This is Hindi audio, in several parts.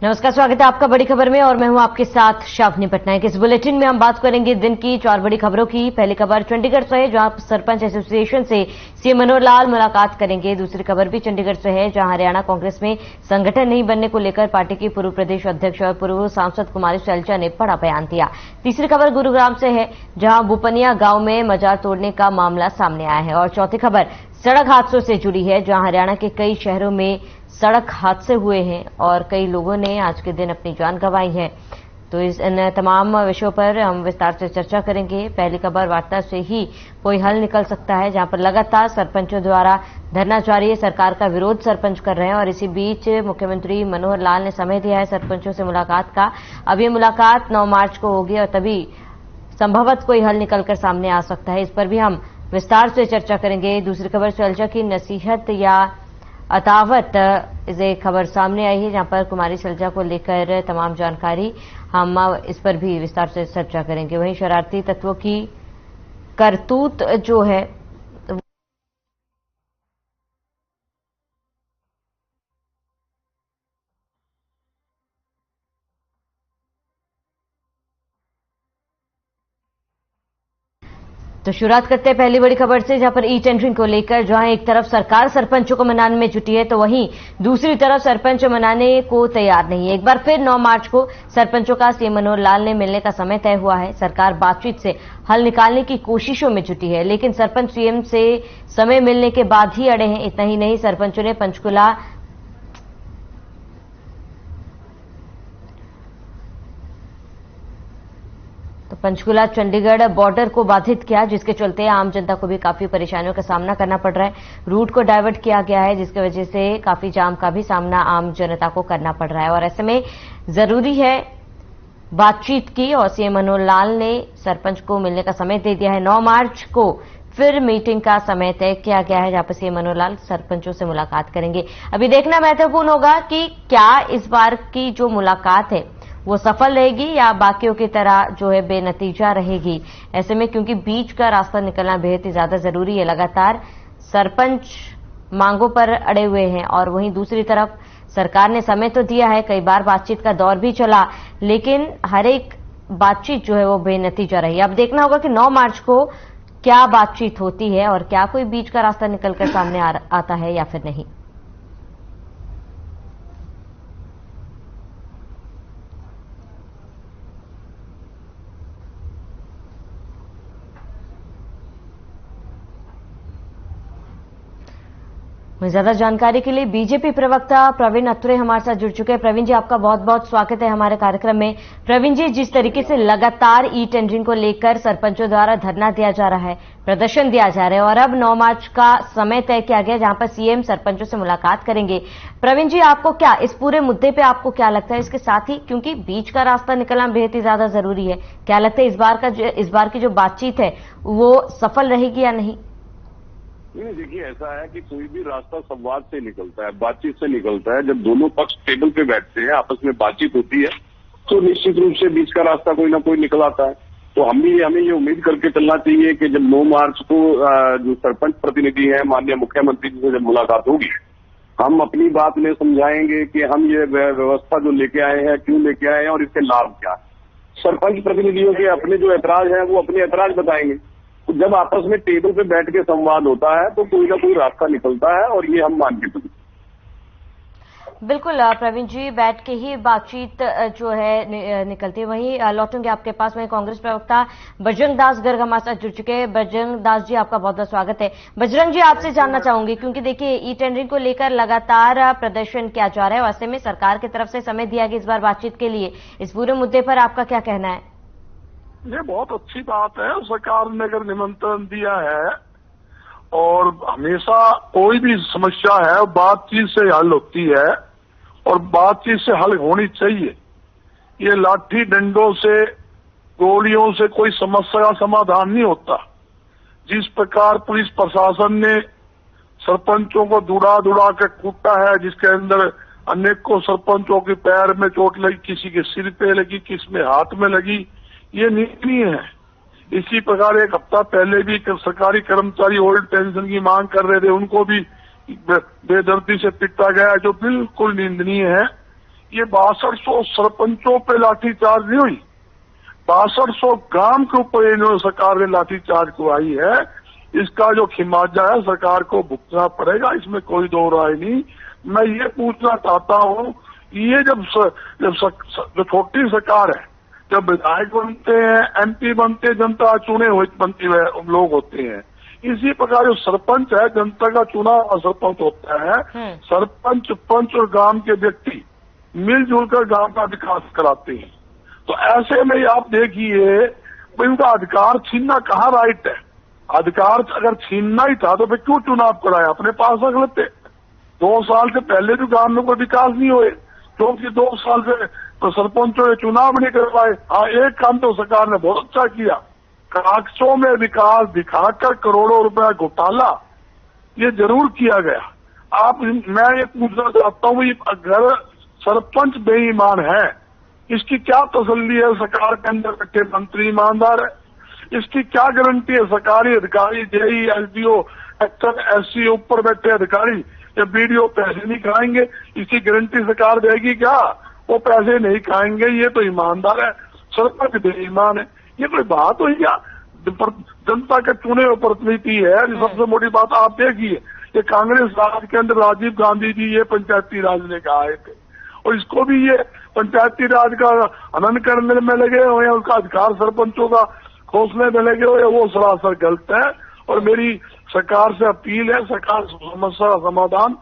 नमस्कार, स्वागत है आपका बड़ी खबर में और मैं हूं आपके साथ शावनी पटनायक। इस बुलेटिन में हम बात करेंगे दिन की 4 बड़ी खबरों की। पहली खबर चंडीगढ़ से है, जहां सरपंच एसोसिएशन से सीएम मनोहर लाल मुलाकात करेंगे। दूसरी खबर भी चंडीगढ़ से है, जहां हरियाणा कांग्रेस में संगठन नहीं बनने को लेकर पार्टी की पूर्व प्रदेश अध्यक्ष और पूर्व सांसद कुमारी सैलजा ने बड़ा बयान दिया। तीसरी खबर गुरुग्राम से है, जहां बुपनिया गांव में मजार तोड़ने का मामला सामने आया है। और चौथी खबर सड़क हादसों से जुड़ी है, जहां हरियाणा के कई शहरों में सड़क हादसे हुए हैं और कई लोगों ने आज के दिन अपनी जान गंवाई है। तो इन तमाम विषयों पर हम विस्तार से चर्चा करेंगे। पहली खबर वार्ता से ही कोई हल निकल सकता है, जहां पर लगातार सरपंचों द्वारा धरना जारी है, सरकार का विरोध सरपंच कर रहे हैं। और इसी बीच मुख्यमंत्री मनोहर लाल ने समय दिया है सरपंचों से मुलाकात का। अब ये मुलाकात 9 मार्च को होगी और तभी संभवतः कोई हल निकलकर सामने आ सकता है। इस पर भी हम विस्तार से चर्चा करेंगे। दूसरी खबर सैलजा की नसीहत या अतावत ये खबर सामने आई है, जहां पर कुमारी सैलजा को लेकर तमाम जानकारी हम इस पर भी विस्तार से चर्चा करेंगे। वहीं शरारती तत्वों की करतूत जो है तो शुरुआत करते हैं पहली बड़ी खबर से, जहां पर ई टेंडरिंग को लेकर जहां एक तरफ सरकार सरपंचों को मनाने में जुटी है, तो वहीं दूसरी तरफ सरपंच मनाने को तैयार नहीं है। एक बार फिर 9 मार्च को सरपंचों का सीएम मनोहर लाल ने मिलने का समय तय हुआ है। सरकार बातचीत से हल निकालने की कोशिशों में जुटी है, लेकिन सरपंच सीएम से समय मिलने के बाद ही अड़े हैं। इतना ही नहीं, सरपंचों ने पंचकुला चंडीगढ़ बॉर्डर को बाधित किया, जिसके चलते आम जनता को भी काफी परेशानियों का सामना करना पड़ रहा है। रूट को डाइवर्ट किया गया है, जिसकी वजह से काफी जाम का भी सामना आम जनता को करना पड़ रहा है। और ऐसे में जरूरी है बातचीत की, और सीएम मनोहर लाल ने सरपंच को मिलने का समय दे दिया है। 9 मार्च को फिर मीटिंग का समय तय किया गया है, जहां पर सीएम मनोहर लाल सरपंचों से मुलाकात करेंगे। अभी देखना महत्वपूर्ण होगा कि क्या इस बार की जो मुलाकात है वो सफल रहेगी या बाकियों की तरह जो है बेनतीजा रहेगी। ऐसे में क्योंकि बीच का रास्ता निकलना बेहद ही ज्यादा जरूरी है। लगातार सरपंच मांगों पर अड़े हुए हैं और वहीं दूसरी तरफ सरकार ने समय तो दिया है, कई बार बातचीत का दौर भी चला, लेकिन हर एक बातचीत जो है वो बेनतीजा रही। अब देखना होगा कि 9 मार्च को क्या बातचीत होती है और क्या कोई बीच का रास्ता निकलकर सामने आता है या फिर नहीं। ज्यादा जानकारी के लिए बीजेपी प्रवक्ता प्रवीण अत्रे हमारे साथ जुड़ चुके हैं। प्रवीण जी, आपका बहुत बहुत स्वागत है हमारे कार्यक्रम में। प्रवीण जी, जिस तरीके से लगातार ई टेंडरिंग को लेकर सरपंचों द्वारा धरना दिया जा रहा है, प्रदर्शन दिया जा रहा है और अब 9 मार्च का समय तय किया गया जहां पर सीएम सरपंचों से मुलाकात करेंगे। प्रवीण जी, आपको क्या इस पूरे मुद्दे पे आपको क्या लगता है? इसके साथ ही क्योंकि बीच का रास्ता निकलना बेहद ही ज्यादा जरूरी है, क्या लगता है इस बार की जो बातचीत है वो सफल रहेगी या नहीं? नहीं, देखिए ऐसा है कि कोई भी रास्ता संवाद से निकलता है, बातचीत से निकलता है। जब दोनों पक्ष टेबल पे बैठते हैं, आपस में बातचीत होती है, तो निश्चित रूप से बीच का रास्ता कोई ना कोई निकल आता है। तो हमें ये उम्मीद करके चलना चाहिए कि जब 9 मार्च को जो सरपंच प्रतिनिधि है माननीय मुख्यमंत्री जी से जब मुलाकात होगी, हम अपनी बात में समझाएंगे कि हम ये व्यवस्था जो लेके आए हैं क्यों लेके आए हैं और इसके लाभ क्या है। सरपंच प्रतिनिधियों के अपने जो ऐतराज है वो अपने ऐतराज बताएंगे। तो जब आपस में टेबल पे बैठ के संवाद होता है तो कोई ना कोई रास्ता निकलता है और ये हम मान के चलते। बिल्कुल प्रवीण जी, बैठ के ही बातचीत जो है निकलती है। वहीं लौटूंगे आपके पास। वहीं कांग्रेस प्रवक्ता बजरंग दास गर्ग हमारे साथ जुड़ चुके हैं। बजरंग दास जी, आपका बहुत बहुत स्वागत है। बजरंग जी, आपसे जानना चाहूंगी, क्योंकि देखिए ई टेंडरिंग को लेकर लगातार प्रदर्शन किया जा रहा है, वैसे में सरकार की तरफ से समय दिया गया इस बार बातचीत के लिए। इस पूरे मुद्दे पर आपका क्या कहना है? ये बहुत अच्छी बात है, सरकार ने अगर निमंत्रण दिया है और हमेशा कोई भी समस्या है बातचीत से हल होती है और बातचीत से हल होनी चाहिए। ये लाठी डंडों से, गोलियों से कोई समस्या का समाधान नहीं होता। जिस प्रकार पुलिस प्रशासन ने सरपंचों को दुड़ा दुड़ा के कूटा है, जिसके अंदर अनेकों सरपंचों के पैर में चोट लगी, किसी के सिर पे लगी, किसी में हाथ में लगी, ये निंदनीय है। इसी प्रकार एक हफ्ता पहले भी सरकारी कर्मचारी ओल्ड पेंशन की मांग कर रहे थे, उनको भी बेदर्दी से पीटा गया, जो बिल्कुल निंदनीय है। ये 6200 सरपंचों पे लाठीचार्ज नहीं हुई, 6200 गांव के ऊपर इन्होंने सरकार ने लाठीचार्ज करवाई है। इसका जो खिमाजा है सरकार को भुगतना पड़ेगा, इसमें कोई दो राय नहीं। मैं ये पूछना चाहता हूँ, ये जब जो छोटी सरकार है, जब विधायक बनते हैं, एमपी बनते हैं, जनता चुने हुए बनती हुए लोग होते हैं, इसी प्रकार जो सरपंच है जनता का चुना हुआ सरपंच होता है। सरपंच, पंच और गांव के व्यक्ति मिलजुल कर गांव का विकास कराते हैं। तो ऐसे में आप देखिए इनका अधिकार छीनना कहाँ राइट है। अधिकार अगर छीनना ही था तो फिर क्यों चुनाव कराया, अपने पास रख लेते। 2 साल से पहले जो गांव में कोई विकास नहीं हुए, क्योंकि 2 साल से तो सरपंचों ने चुनाव नहीं करवाए। हाँ, एक काम तो सरकार ने बहुत अच्छा किया, कागजों में विकास दिखाकर करोड़ों रुपया घोटाला ये जरूर किया गया। मैं ये पूछना चाहता हूँ, अगर सरपंच बेईमान है, इसकी क्या तसल्ली है सरकार के अंदर बैठे मंत्री ईमानदार है? इसकी क्या गारंटी है सरकारी अधिकारी, जेई, एसडीओ, एक्टर, एससी ऊपर बैठे अधिकारी या बीडीओ पैसे नहीं खाएंगे? इसकी गारंटी सरकार देगी क्या? वो पैसे नहीं खाएंगे, ये तो ईमानदार है। सरपंच बेईमान है, ये कोई बात हुई क्या? जनता के चुने हुए प्रतिनिधि है। सबसे मोटी बात आप देखिए, ये कांग्रेस राज के अंदर राजीव गांधी जी ये पंचायती राज लेकर आए थे, और इसको भी ये पंचायती राज का हनन करने में लगे हुए हैं, उसका अधिकार सरपंचों का खोसने में लगे हुए हैं, वो सरासर गलत है। और मेरी सरकार से अपील है, सरकार समस्या का समाधान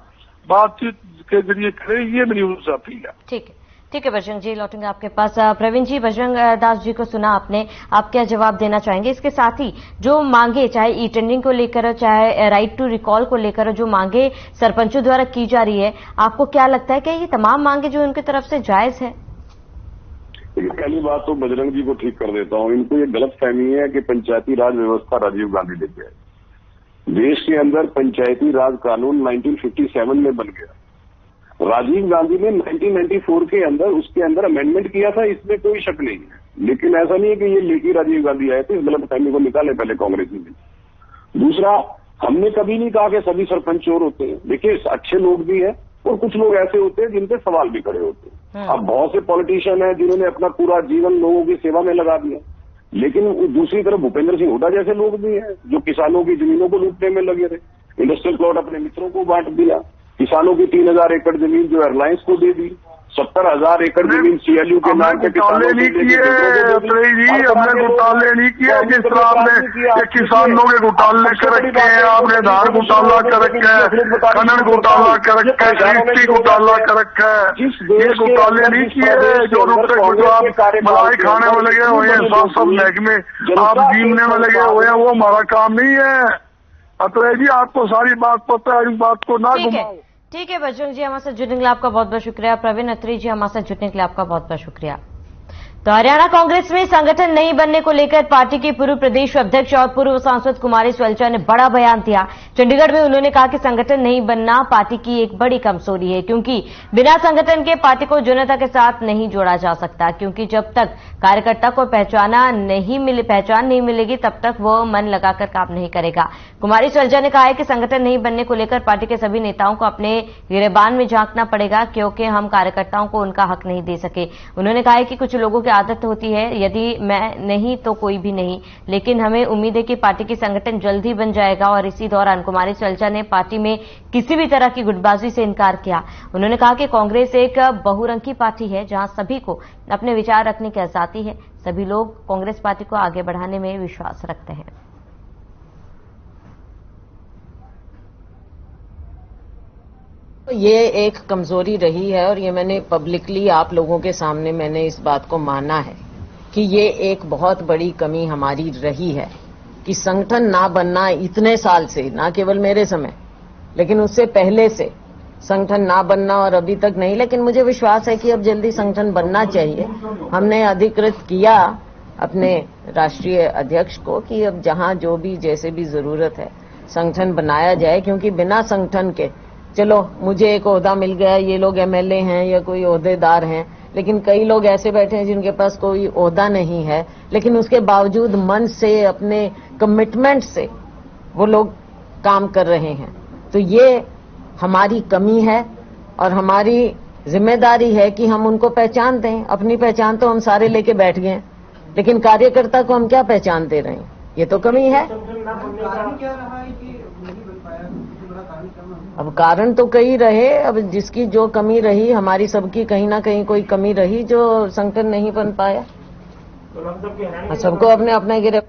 बातचीत के जरिए करे, ये मेरी उनसे अपील है। ठीक है बजरंग जी, लौटेंगे आपके पास। प्रवीण जी, बजरंग दास जी को सुना आपने, आप क्या जवाब देना चाहेंगे? इसके साथ ही जो मांगे, चाहे ई टेंडरिंग को लेकर, चाहे राइट टू रिकॉल को लेकर, जो मांगे सरपंचों द्वारा की जा रही है, आपको क्या लगता है कि ये तमाम मांगे जो उनकी तरफ से जायज है? पहली बात तो बजरंग जी को ठीक कर देता हूँ, इनको ये गलत फहमी है कि पंचायती राज व्यवस्था राजीव गांधी लेके आए। देश के अंदर पंचायती राज कानून 1957 में बन गया। राजीव गांधी ने 1994 के अंदर उसके अंदर अमेंडमेंट किया था, इसमें कोई शक नहीं है। लेकिन ऐसा नहीं है कि ये लेके राजीव गांधी आए थे, इस गलत फहमी को निकाले पहले कांग्रेस में। दूसरा, हमने कभी नहीं कहा कि सभी सरपंच चोर होते हैं। देखिए, अच्छे लोग भी हैं और कुछ लोग ऐसे होते हैं जिन पे सवाल भी खड़े होते हैं। अब बहुत से पॉलिटिशियन हैं जिन्होंने अपना पूरा जीवन लोगों की सेवा में लगा दिया, लेकिन दूसरी तरफ भूपेंद्र सिंह हुड्डा जैसे लोग भी हैं जो किसानों की जमीनों को लूटने में लगे रहे। इंडस्ट्रियल प्लॉट अपने मित्रों को बांट दिया, किसानों की 3000 एकड़ जमीन जो एयरलाइंस को दे दी, 70,000 एकड़ जमीन सीएलयू के नाम पे घोटाले नहीं किए हमने घोटाले नहीं किए। जिस तरह आपने किसानों के घोटाले कर रखे हैं, आपने धान घोटाला कर रखा है, कन्नड़ घोटाला कर रखा है, कृषि घोटाला कर रखा है, ये घोटाले नहीं किए जो गुजरात मलाई खाने में लगे हुए हैं, सब महकमे आप जीमने में लगे हुए हैं, वो हमारा काम नहीं है। अतः जी, आपको सारी बात पता है, इस बात को ना घुमाओ। ठीक है बजरंग जी, हमारे साथ जुड़ने के लिए आपका बहुत बहुत शुक्रिया। प्रवीण अत्री जी, हमारे साथ जुड़ने के लिए आपका बहुत बहुत शुक्रिया। तो हरियाणा कांग्रेस में संगठन नहीं बनने को लेकर पार्टी के पूर्व प्रदेश अध्यक्ष और पूर्व सांसद कुमारी सैलजा ने बड़ा बयान दिया। चंडीगढ़ में उन्होंने कहा कि संगठन नहीं बनना पार्टी की एक बड़ी कमजोरी है, क्योंकि बिना संगठन के पार्टी को जनता के साथ नहीं जोड़ा जा सकता, क्योंकि जब तक कार्यकर्ता को पहचान नहीं मिलेगी तब तक वो मन लगाकर काम नहीं करेगा। कुमारी सैलजा ने कहा है कि संगठन नहीं बनने को लेकर पार्टी के सभी नेताओं को अपने गिरेबान में झांकना पड़ेगा, क्योंकि हम कार्यकर्ताओं को उनका हक नहीं दे सके। उन्होंने कहा है कि कुछ लोगों आदत होती है, यदि मैं नहीं तो कोई भी नहीं, लेकिन हमें उम्मीद है कि पार्टी की संगठन जल्द ही बन जाएगा। और इसी दौरान कुमारी सैलजा ने पार्टी में किसी भी तरह की गुटबाजी से इनकार किया। उन्होंने कहा कि कांग्रेस एक बहुरंगी पार्टी है जहां सभी को अपने विचार रखने की आजादी है, सभी लोग कांग्रेस पार्टी को आगे बढ़ाने में विश्वास रखते हैं। ये एक कमजोरी रही है और ये मैंने पब्लिकली आप लोगों के सामने मैंने इस बात को माना है कि ये एक बहुत बड़ी कमी हमारी रही है कि संगठन ना बनना इतने साल से, ना केवल मेरे समय लेकिन उससे पहले से संगठन ना बनना और अभी तक नहीं। लेकिन मुझे विश्वास है कि अब जल्दी संगठन बनना चाहिए। हमने अधिकृत किया अपने राष्ट्रीय अध्यक्ष को कि अब जहां जो भी जैसे भी जरूरत है संगठन बनाया जाए, क्योंकि बिना संगठन के चलो मुझे एक ओहदा मिल गया, ये लोग एमएलए हैं या कोई ओहदेदार हैं, लेकिन कई लोग ऐसे बैठे हैं जिनके पास कोई ओहदा नहीं है, लेकिन उसके बावजूद मन से अपने कमिटमेंट से वो लोग काम कर रहे हैं। तो ये हमारी कमी है और हमारी जिम्मेदारी है कि हम उनको पहचान दें। अपनी पहचान तो हम सारे लेके बैठ गए हैं, लेकिन कार्यकर्ता को हम क्या पहचान दे रहे हैं? ये तो कमी है। अब कारण तो कई रहे, अब जिसकी जो कमी रही, हमारी सबकी कहीं ना कहीं कोई कमी रही जो संगठन नहीं बन पाया। सबको अपने अपने गिरे।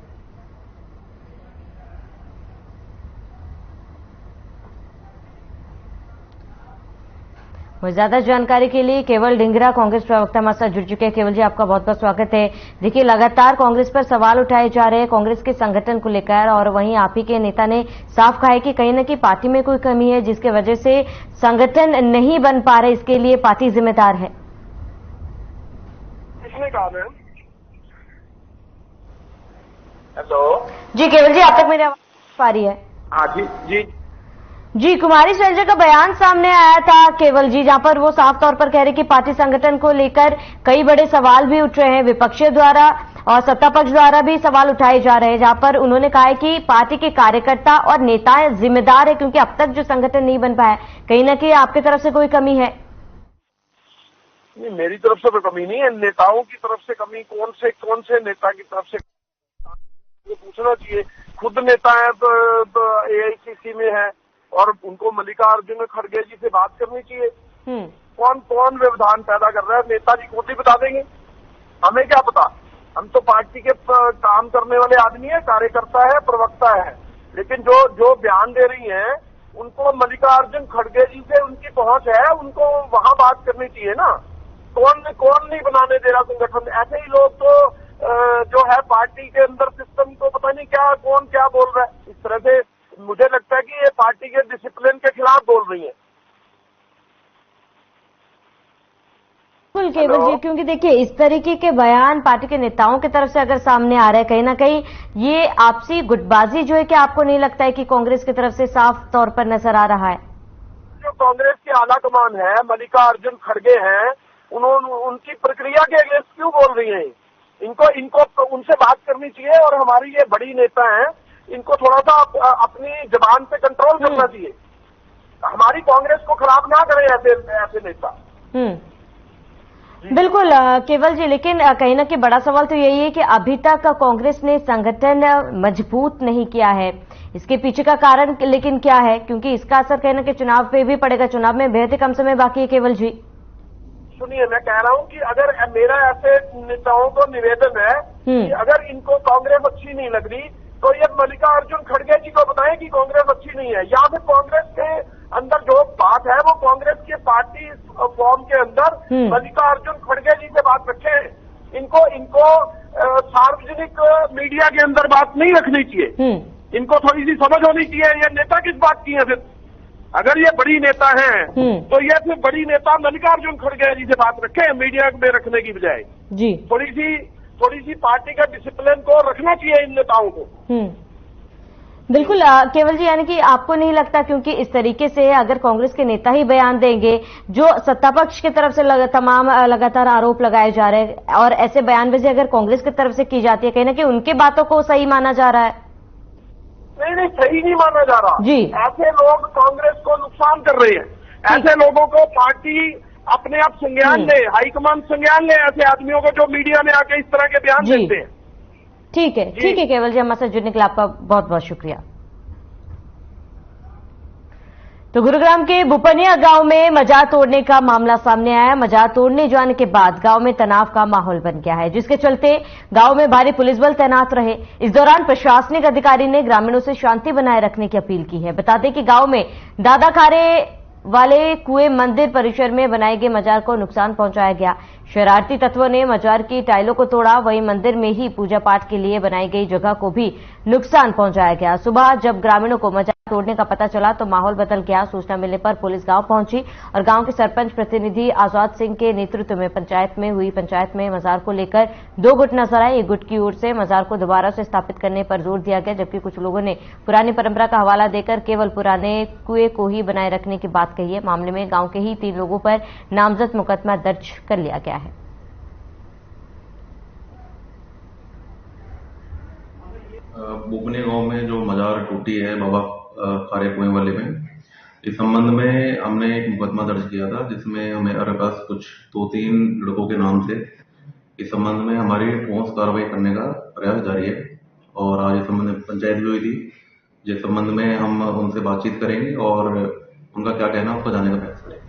ज्यादा जानकारी के लिए केवल ढिंगरा कांग्रेस प्रवक्ता हमारे साथ जुड़ चुके हैं। केवल जी, आपका बहुत बहुत स्वागत है। देखिए, लगातार कांग्रेस पर सवाल उठाए जा रहे हैं कांग्रेस के संगठन को लेकर, और वहीं आप ही के नेता ने साफ कहा है कि कहीं न कहीं पार्टी में कोई कमी है जिसकी वजह से संगठन नहीं बन पा रहे, इसके लिए पार्टी जिम्मेदार है। किसने कहा मैम? हेलो जी केवल जी, आप तक मेरी आवाज आ रही है? हाँ जी जी जी, कुमारी शैलजा का बयान सामने आया था केवल जी, जहां पर वो साफ तौर पर कह रहे कि पार्टी संगठन को लेकर कई बड़े सवाल भी उठ रहे हैं, विपक्षी द्वारा और सत्ता पक्ष द्वारा भी सवाल उठाए जा रहे हैं, जहां पर उन्होंने कहा है कि पार्टी के कार्यकर्ता और नेता जिम्मेदार है क्योंकि अब तक जो संगठन नहीं बन पाया। कहीं ना कहीं आपकी तरफ से कोई कमी है? नहीं, मेरी तरफ से तो कमी नहीं है, नेताओं की तरफ से कमी। कौन से नेता की तरफ से पूछना चाहिए। खुद नेता है तो AICC में है और उनको मल्लिकार्जुन खड़गे जी से बात करनी चाहिए। कौन व्यवधान पैदा कर रहा है? नेताजी खुद ही बता देंगे, हमें क्या पता। हम तो पार्टी के काम करने वाले आदमी है, कार्यकर्ता है, प्रवक्ता है। लेकिन जो बयान दे रही हैं उनको मल्लिकार्जुन खड़गे जी से उनकी पहुंच है, उनको वहां बात करनी चाहिए ना। कौन नहीं बनाने दे रहा संगठन? ऐसे ही लोग तो जो है पार्टी के अंदर सिस्टम को पता नहीं कौन क्या बोल रहा है। इस तरह से मुझे लगता है कि ये पार्टी के डिसिप्लिन के खिलाफ बोल रही है। बिल्कुल केवल जी, क्योंकि देखिए इस तरीके के बयान पार्टी के नेताओं की तरफ से अगर सामने आ रहे हैं, कहीं ना कहीं ये आपसी गुटबाजी जो है कि आपको नहीं लगता है कि कांग्रेस की तरफ से साफ तौर पर नजर आ रहा है? जो कांग्रेस की आला कमान है, मल्लिकार्जुन खड़गे हैं, उनकी प्रक्रिया के अगेंस्ट क्यों बोल रही है? इनको उनसे बात करनी चाहिए। और हमारी ये बड़ी नेता हैं, इनको थोड़ा सा अपनी जबान पे कंट्रोल करना चाहिए। हमारी कांग्रेस को खराब ना करें ऐसे नेता। बिल्कुल केवल जी, लेकिन कहीं ना कहीं बड़ा सवाल तो यही है कि अभी तक कांग्रेस ने संगठन मजबूत नहीं किया है। इसके पीछे का कारण लेकिन क्या है? क्योंकि इसका असर कहीं ना कहीं चुनाव पे भी पड़ेगा। चुनाव में बेहद ही कम समय बाकी है केवल जी। सुनिए, मैं कह रहा हूँ कि अगर मेरा ऐसे नेताओं को निवेदन है कि अगर इनको कांग्रेस अच्छी नहीं लग रही तो ये मल्लिकार्जुन खड़गे जी को बताएं कि कांग्रेस अच्छी नहीं है, या फिर कांग्रेस के अंदर जो बात है वो कांग्रेस के पार्टी फॉर्म के अंदर मल्लिकार्जुन खड़गे जी से बात रखें। इनको सार्वजनिक मीडिया के अंदर बात नहीं रखनी चाहिए। इनको थोड़ी सी समझ होनी चाहिए ये नेता किस बात की है। फिर अगर ये बड़ी नेता हैं तो ये फिर बड़ी नेता मल्लिकार्जुन खड़गे जी से बात रखें, मीडिया में रखने की बजाय। जी, थोड़ी सी पार्टी का डिसिप्लिन को रखना चाहिए इन नेताओं को। बिल्कुल केवल जी, यानी कि आपको नहीं लगता क्योंकि इस तरीके से अगर कांग्रेस के नेता ही बयान देंगे, जो सत्ता पक्ष की तरफ से तमाम लगातार आरोप लगाए जा रहे हैं और ऐसे बयानबाजी अगर कांग्रेस की तरफ से की जाती है, कहीं ना कहीं उनकी बातों को सही माना जा रहा है? नहीं, सही नहीं माना जा रहा जी। ऐसे लोग कांग्रेस को नुकसान कर रहे हैं। ऐसे लोगों को पार्टी अपने आप संज्ञान ले, हाईकमान संज्ञान ले ऐसे आदमियों को जो मीडिया में आके इस तरह के बयान देते हैं। ठीक है केवल जी, हमारे साथ जुड़ने के लिए आपका बहुत बहुत शुक्रिया। तो गुरुग्राम के बुपनिया गांव में मजार तोड़ने का मामला सामने आया। मजार तोड़ने जाने के बाद गांव में तनाव का माहौल बन गया है, जिसके चलते गांव में भारी पुलिस बल तैनात रहे। इस दौरान प्रशासनिक अधिकारी ने ग्रामीणों से शांति बनाए रखने की अपील की है। बता दें कि गांव में दादा खारे वाले कुएं मंदिर परिसर में बनाए गए मजार को नुकसान पहुंचाया गया। शरारती तत्वों ने मजार की टाइलों को तोड़ा, वहीं मंदिर में ही पूजा पाठ के लिए बनाई गई जगह को भी नुकसान पहुंचाया गया। सुबह जब ग्रामीणों को मजार तोड़ने का पता चला तो माहौल बदल गया। सूचना मिलने पर पुलिस गांव पहुंची और गांव के सरपंच प्रतिनिधि आजाद सिंह के नेतृत्व में पंचायत में मजार को लेकर दो गुट नजर आए। एक गुट की ओर से मजार को दोबारा से स्थापित करने पर जोर दिया गया, जबकि कुछ लोगों ने पुरानी परंपरा का हवाला देकर केवल पुराने कुएं को ही बनाए रखने की बात कही है। मामले में गांव के ही 3 लोगों पर नामजद मुकदमा दर्ज कर लिया गया है। बुपने गांव में जो मजार टूटी है बाबा खारे कुएं वाले में, इस संबंध में हमने एक मुकदमा दर्ज किया था जिसमें हमारे पास कुछ 2-3 लड़कों के नाम थे। इस संबंध में हमारी ठोस कार्रवाई करने का प्रयास जारी है और आज इस संबंध में पंचायत भी हुई थी, जिस संबंध में हम उनसे बातचीत करेंगे और उनका क्या कहना उसको जानने का प्रयास करेंगे।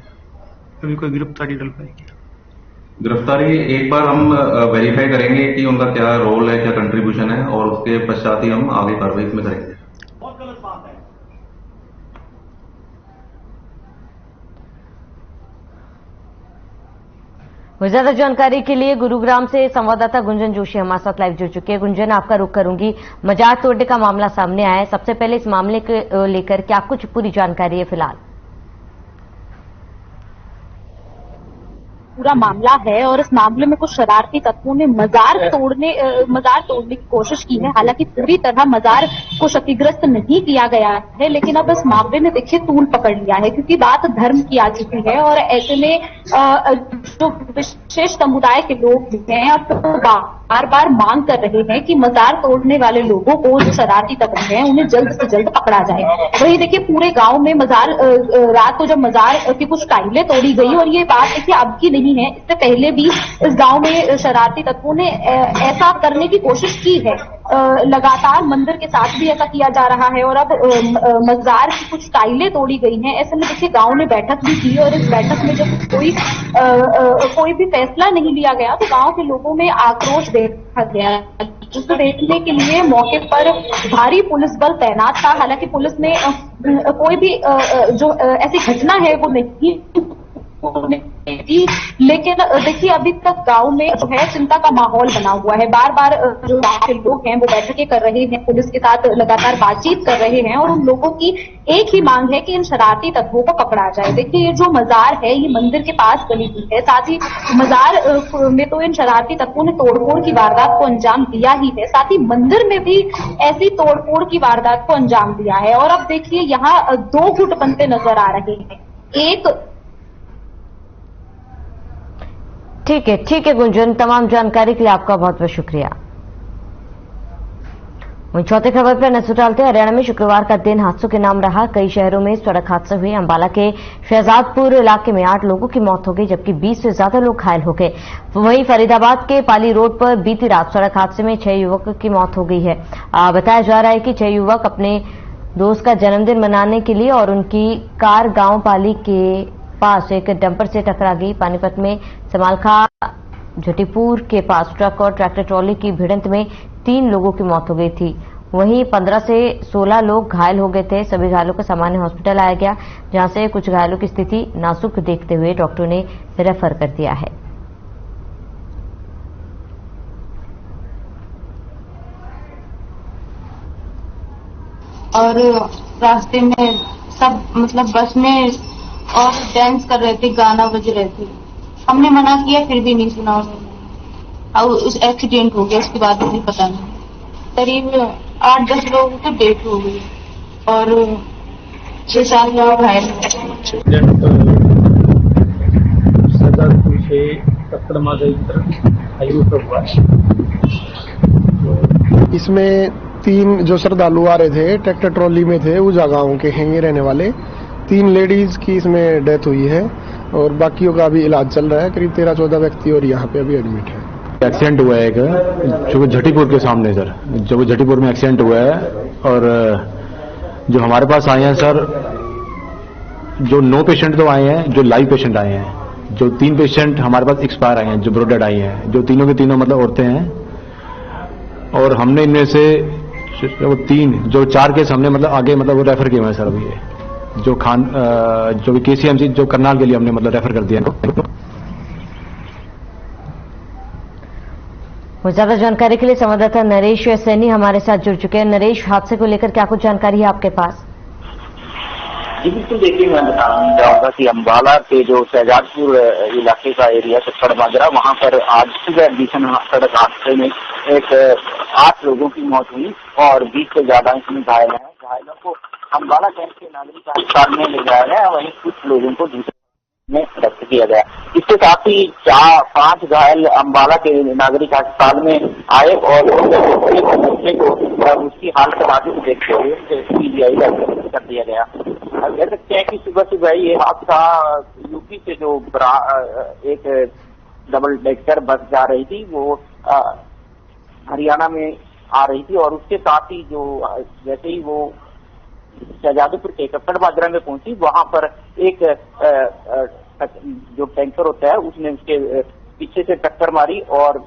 अभी कोई गिरफ्तारी डल पाएगी? गिरफ्तारी एक बार हम वेरीफाई करेंगे कि उनका क्या रोल है, क्या कंट्रीब्यूशन है और उसके पश्चात ही हम आगे कार्रवाई इसमें करेंगे। बहुत गलत बात है। ज्यादा जानकारी के लिए गुरुग्राम से संवाददाता गुंजन जोशी हमारे साथ लाइव जुड़ चुके हैं। गुंजन, आपका रुख करूंगी। मजार तोड़ने का मामला सामने आया है, सबसे पहले इस मामले को लेकर क्या कुछ पूरी जानकारी है फिलहाल? पूरा मामला है और इस मामले में कुछ शरारती तत्वों ने मजार तोड़ने की कोशिश की है। हालांकि पूरी तरह मजार को क्षतिग्रस्त नहीं किया गया है, लेकिन अब इस मामले ने देखिए तूल पकड़ लिया है क्योंकि बात धर्म की आ चुकी है और ऐसे में जो विशेष समुदाय के लोग हैं अब तो बार बार मांग कर रहे हैं कि मजार तोड़ने वाले लोगों को, जो शरारती तत्व हैं, उन्हें जल्द से जल्द पकड़ा जाए। वही देखिए पूरे गांव में मजार रात को जब मजार की कुछ टाइलें तोड़ी गई और ये बात देखिए अब की नहीं है, इससे पहले भी इस गांव में शरारती तत्वों ने ऐसा करने की कोशिश की है। लगातार मंदिर के साथ भी ऐसा किया जा रहा है और अब मजार की कुछ टाइलें तोड़ी गई हैं। ऐसे में देखिए गांव ने बैठक भी की और इस बैठक में जब कोई भी फैसला नहीं लिया गया तो गांव के लोगों में आक्रोश देखा गया, जिसको देखने के लिए मौके पर भारी पुलिस बल तैनात था। हालांकि पुलिस ने कोई भी जो ऐसी घटना है वो नहीं थी, लेकिन देखिए अभी तक गांव में जो है चिंता का माहौल बना हुआ है। बार बार जो गांव के लोग हैं वो बैठकें कर रहे हैं, पुलिस के साथ लगातार बातचीत कर रहे हैं और उन लोगों की एक ही मांग है कि इन शरारती तत्वों को पकड़ा जाए। देखिए ये जो मजार है ये मंदिर के पास बनी हुई है, साथ ही मजार में तो इन शरारती तत्वों ने तोड़फोड़ की वारदात को अंजाम दिया ही है, साथ ही मंदिर में भी ऐसी तोड़फोड़ की वारदात को अंजाम दिया है। और अब देखिए यहाँ 2 गुट बनते नजर आ रहे हैं। एक ठीक है गुंजन, तमाम जानकारी के लिए आपका बहुत बहुत शुक्रिया। वहीं चौथी खबर पर नजर डालते हैं। हरियाणा में शुक्रवार का दिन हादसों के नाम रहा। कई शहरों में सड़क हादसे हुए। अंबाला के शहजादपुर इलाके में 8 लोगों की मौत हो गई जबकि 20 से ज्यादा लोग घायल हो गए। वहीं फरीदाबाद के पाली रोड पर बीती रात सड़क हादसे में 6 युवकों की मौत हो गई है। बताया जा रहा है कि 6 युवक अपने दोस्त का जन्मदिन मनाने के लिए और उनकी कार गांव पाली के पास एक डंपर से टकरा गई। पानीपत में समालखा झटीपुर के पास ट्रक और ट्रैक्टर ट्रॉली की भिड़ंत में 3 लोगों की मौत हो गई थी। वहीं 15 से 16 लोग घायल हो गए थे। सभी घायलों को सामान्य हॉस्पिटल लाया गया, जहां से कुछ घायलों की स्थिति नाजुक देखते हुए डॉक्टरों ने रेफर कर दिया है। और रास्ते में सब मतलब बस में और डांस कर रहे थे, गाना बज रहे थे। हमने मना किया फिर भी नहीं सुना उन्होंने और उस एक्सीडेंट हो गया। उसके बाद मुझे पता नहीं, करीब 8-10 लोगों की डेथ हो गई और 6-7 लोग घायल हो गए। शहजादपुर से कक्कड़ माता की तरफ हाईवे पर हुआ। इसमें 3 जो श्रद्धालु आ रहे थे ट्रैक्टर ट्रॉली में थे, उजा गांव के हैं ये रहने वाले। 3 लेडीज की इसमें डेथ हुई है और बाकियों का अभी इलाज चल रहा है। करीब 13-14 व्यक्ति और यहाँ पे अभी एडमिट है। एक्सीडेंट हुआ है एक जो झटीपुर के सामने सर, जो झटीपुर में एक्सीडेंट हुआ है और जो हमारे पास आए हैं सर, जो 9 पेशेंट तो आए हैं, जो लाइव पेशेंट आए हैं, जो 3 पेशेंट हमारे पास एक्सपायर आए हैं, जो ब्रोडेड आई हैं, जो तीनों के तीनों मतलब औरतें हैं। और हमने इनमें से 4 केस हमने मतलब आगे मतलब वो रेफर किए हुए हैं सर। अभी जो KCMC जो करनाल के लिए हमने मतलब रेफर कर दिया। ज्यादा जानकारी के लिए संवाददाता नरेश सैनी हमारे साथ जुड़ चुके हैं। नरेश, हादसे को लेकर क्या कुछ जानकारी है आपके पास? जी बिल्कुल, देखिए मैं बताना चाहूंगा कि अंबाला के जो शहजादपुर इलाके का एरिया कक्कड़ माजरा, वहां पर आज सुबह भीषण सड़क हादसे में 8 लोगों की मौत हुई और 20 से ज्यादा इसमें घायल हैं। घायलों को अंबाला कैंप के नागरिक अस्पताल में ले जाया गया, वहीं कुछ लोगों को दूसरे में रक्त किया गया। इसके साथ ही 4-5 घायल अंबाला के नागरिक अस्पताल में आए और बच्चे को उसकी हालत नाजुक देखते हुए PGI कर दिया गया। कह सकते हैं कि सुबह सुबह ये हादसा यूपी से जो एक डबल डेकर बस जा रही थी वो हरियाणा में आ रही थी और उसके साथ ही जो जैसे ही वो शहजादपुर के कक्कड़ माजरा में पहुंची वहां पर एक जो टैंकर होता है उसने उसके पीछे से टक्कर मारी और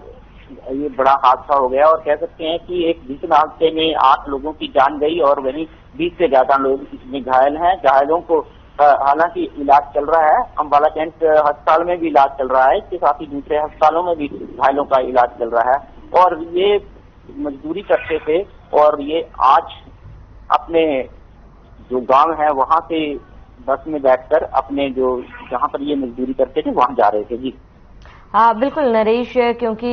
ये बड़ा हादसा हो गया। और कह सकते हैं कि एक भीषण हादसे में 8 लोगों की जान गई और वहीं 20 से ज्यादा लोग इसमें घायल हैं। घायलों को हालांकि इलाज चल रहा है, अम्बाला कैंट अस्पताल में भी इलाज चल रहा है, इसके साथ ही दूसरे अस्पतालों में भी घायलों का इलाज चल रहा है। और ये मजदूरी करते थे और ये आज अपने जो गांव है वहां से बस में बैठकर अपने जो जहां पर ये मजदूरी करते थे वहां जा रहे थे। जी हाँ बिल्कुल नरेश, क्योंकि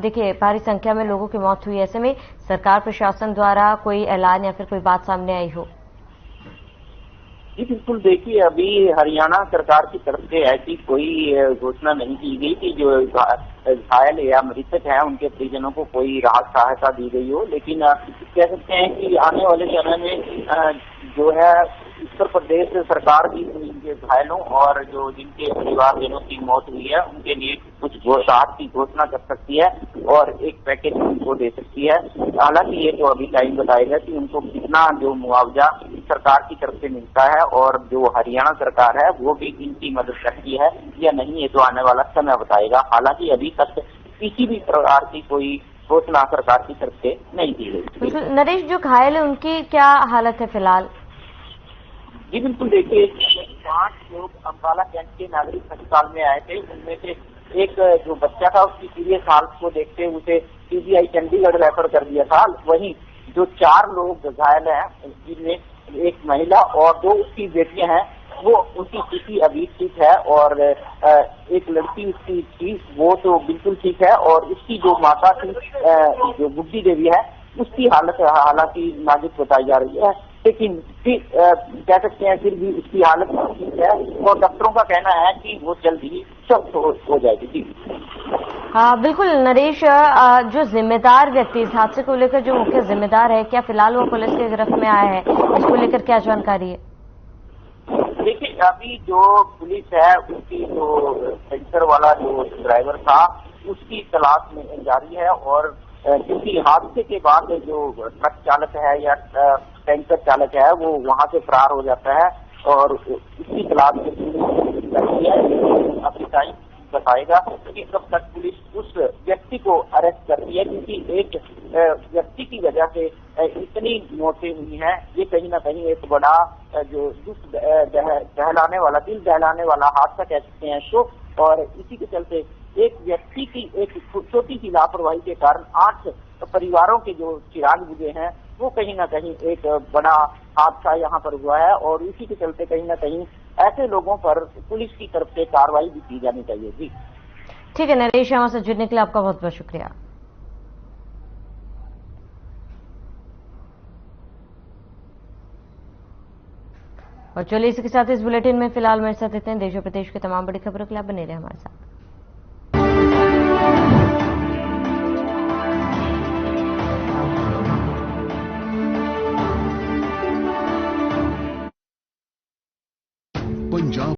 देखिए भारी संख्या में लोगों की मौत हुई, ऐसे में सरकार प्रशासन द्वारा कोई ऐलान या फिर कोई बात सामने आई हो? जी बिल्कुल, देखिए अभी हरियाणा सरकार की तरफ से ऐसी कोई घोषणा नहीं की गई कि जो घायल या मृतक है उनके परिजनों को कोई राहत सहायता दी गई हो। लेकिन कह सकते हैं कि आने वाले समय में जो है उत्तर प्रदेश सरकार भी इनके घायलों और जो जिनके परिवारजनों की मौत हुई है उनके लिए कुछ राहत की घोषणा कर सकती है और एक पैकेज उनको दे सकती है। हालांकि ये तो अभी टाइम बताएगा कि उनको कितना जो मुआवजा सरकार की तरफ से मिलता है और जो हरियाणा सरकार है वो भी इनकी मदद करती है या नहीं, ये तो आने वाला समय बताएगा। हालांकि अभी तक किसी भी प्रकार की कोई घोषणा सरकार की तरफ से नहीं की गई। नरेश, जो घायल है उनकी क्या हालत है फिलहाल? जी बिल्कुल, देखिए 5 लोग अम्बाला कैंट के नागरिक अस्पताल में आए थे, उनमें से एक जो बच्चा था उसकी सीरियस हालत को देखते हुए उसे पीजीआई चंडीगढ़ रेफर कर दिया था। वहीं जो 4 लोग घायल हैं जिनमें एक महिला और 2 उसकी बेटियां हैं वो उनकी स्थिति अभी ठीक है और एक लड़की उसकी थी वो तो बिल्कुल ठीक है और उसकी जो माता थी जो गुड्डी देवी है उसकी हालत हालांकि नाजुक बताई जा रही है, लेकिन फिर कह सकते हैं फिर भी उसकी हालत ठीक है और डॉक्टरों का कहना है कि वो जल्द ही स्वस्थ हो जाएगी। जी हाँ बिल्कुल नरेश, जो जिम्मेदार व्यक्ति इस हादसे को लेकर जो मुख्य जिम्मेदार है, क्या फिलहाल वो पुलिस के गिरफ्त में आया है? इसको लेकर क्या जानकारी है? देखिए अभी जो पुलिस है उसकी जो टैंकर वाला जो ड्राइवर था उसकी तलाश में जारी है और क्योंकि हादसे के बाद जो ट्रक चालक है या टैंकर चालक है वो वहां से फरार हो जाता है और उसकी तलाश में पुलिस अभी टाइम बताएगा कि कब तक पुलिस उस व्यक्ति को अरेस्ट करती है, क्योंकि एक व्यक्ति की वजह से इतनी मौतें हुई हैं। ये कहीं ना कहीं एक बड़ा जो दुख दहलाने वाला, दिल दहलाने वाला हादसा कह सकते हैं इसको। और इसी के चलते एक व्यक्ति की एक छोटी सी लापरवाही के कारण 8 परिवारों के जो चिराग बुझे हैं वो कहीं ना कहीं एक बड़ा हादसा यहाँ पर हुआ है और इसी के चलते कहीं ना कहीं ऐसे लोगों पर पुलिस की तरफ से कार्रवाई भी की जानी चाहिए। जी ठीक है नरेश, हमारे से जुड़ने के लिए आपका बहुत बहुत शुक्रिया। और चलिए इसी के साथ इस बुलेटिन में फिलहाल मेरे साथ इतने। देश और प्रदेश की तमाम बड़ी खबरों के लिए आप बने रहे हमारे साथ।